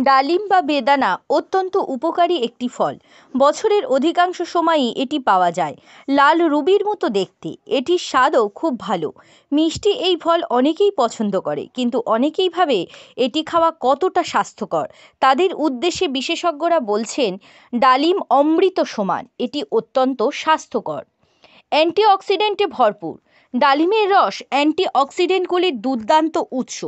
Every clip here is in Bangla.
ডালিম বা বেদানা অত্যন্ত উপকারী একটি ফল। বছরের অধিকাংশ সময়ই এটি পাওয়া যায়। লাল রুবির মতো দেখতে, এটির স্বাদও খুব ভালো। মিষ্টি এই ফল অনেকেই পছন্দ করে, কিন্তু অনেকেই ভাবে এটি খাওয়া কতটা স্বাস্থ্যকর। তাদের উদ্দেশ্যে বিশেষজ্ঞরা বলছেন, ডালিম অমৃত সমান, এটি অত্যন্ত স্বাস্থ্যকর। অ্যান্টিঅক্সিডেন্টে ভরপুর। ডালিমের রস অ্যান্টিঅক্সিডেন্টগুলির দুর্দান্ত উৎস।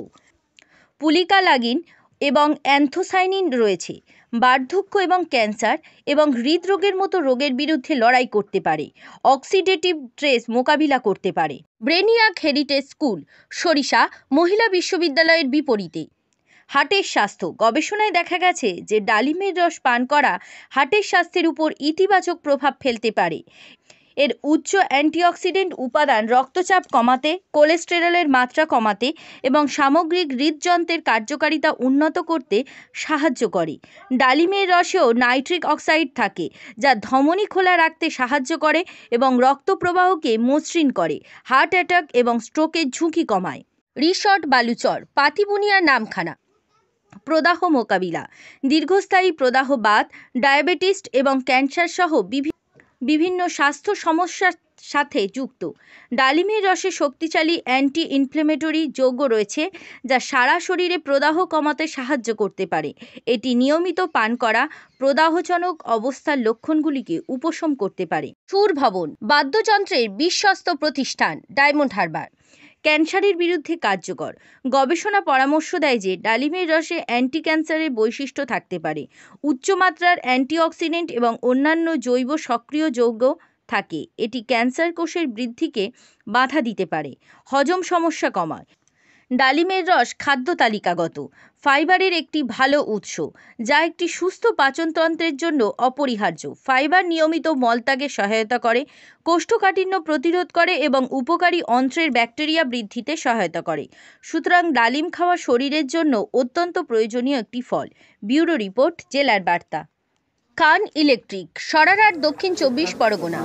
পুলিকালাগিন এবং অ্যান্থোসায়ানিন রয়েছে, বার্ধক্য এবং ক্যান্সার এবং হৃদরোগের মতো রোগের বিরুদ্ধে লড়াই করতে পারে। অক্সিডেটিভ স্ট্রেস মোকাবিলা করতে পারে। ব্রেনিয়াক হেরিটেজ স্কুল, সরিষা মহিলা বিশ্ববিদ্যালয়ের বিপরীতে। হার্টের স্বাস্থ্য। গবেষণায় দেখা গেছে যে ডালিমের রস পান করা হার্টের স্বাস্থ্যের উপর ইতিবাচক প্রভাব ফেলতে পারে। এর উচ্চ অ্যান্টিঅক্সিডেন্ট উপাদান রক্তচাপ কমাতে, কোলেস্টেরলের মাত্রা কমাতে এবং সামগ্রিক হৃদযন্ত্রের কার্যকারিতা উন্নত করতে সাহায্য করে। ডালিমের রসেও নাইট্রিক অক্সাইড থাকে, যা ধমনী খোলা রাখতে সাহায্য করে এবং রক্ত প্রবাহকে মসৃণ করে, হার্ট অ্যাটাক এবং স্ট্রোকের ঝুঁকি কমায়। রিসর্ট বালুচর, পাতিবুনিয়ার নামখানা। প্রদাহ মোকাবিলা। দীর্ঘস্থায়ী প্রদাহবাত, ডায়াবেটিস এবং ক্যান্সার সহ বিভিন্ন স্বাস্থ্য সমস্যার সাথে যুক্ত। ডালিমের রসে শক্তিশালী অ্যান্টি ইনফ্লেমেটরি যৌগ রয়েছে, যা সারা শরীরে প্রদাহ কমাতে সাহায্য করতে পারে। এটি নিয়মিত পান করা প্রদাহজনক অবস্থার লক্ষণগুলিকে উপশম করতে পারে। সুর ভবন, বাদ্যযন্ত্রের বিশ্বস্ত প্রতিষ্ঠান, ডায়মন্ড হারবার। ক্যান্সারের বিরুদ্ধে কার্যকর। গবেষণা পরামর্শ দেয় যে ডালিমের রসে অ্যান্টি ক্যান্সারের বৈশিষ্ট্য থাকতে পারে। উচ্চমাত্রার অ্যান্টিঅক্সিডেন্ট এবং অন্যান্য জৈব সক্রিয় যৌগ থাকে। এটি ক্যান্সার কোষের বৃদ্ধিকে বাধা দিতে পারে। হজম সমস্যা কমায়। ডালিমের রস খাদ্য তালিকাগত ফাইবারের একটি ভালো উৎস, যা একটি সুস্থ পাচনতন্ত্রের জন্য অপরিহার্য। ফাইবার নিয়মিত মলত্যাগে সহায়তা করে, কোষ্ঠকাঠিন্য প্রতিরোধ করে এবং উপকারী অন্ত্রের ব্যাকটেরিয়া বৃদ্ধিতে সহায়তা করে। সুতরাং ডালিম খাওয়া শরীরের জন্য অত্যন্ত প্রয়োজনীয় একটি ফল। ব্যুরো রিপোর্ট, জেলার বার্তা। কান ইলেকট্রিক, সরারহাট, দক্ষিণ 24 পরগনা।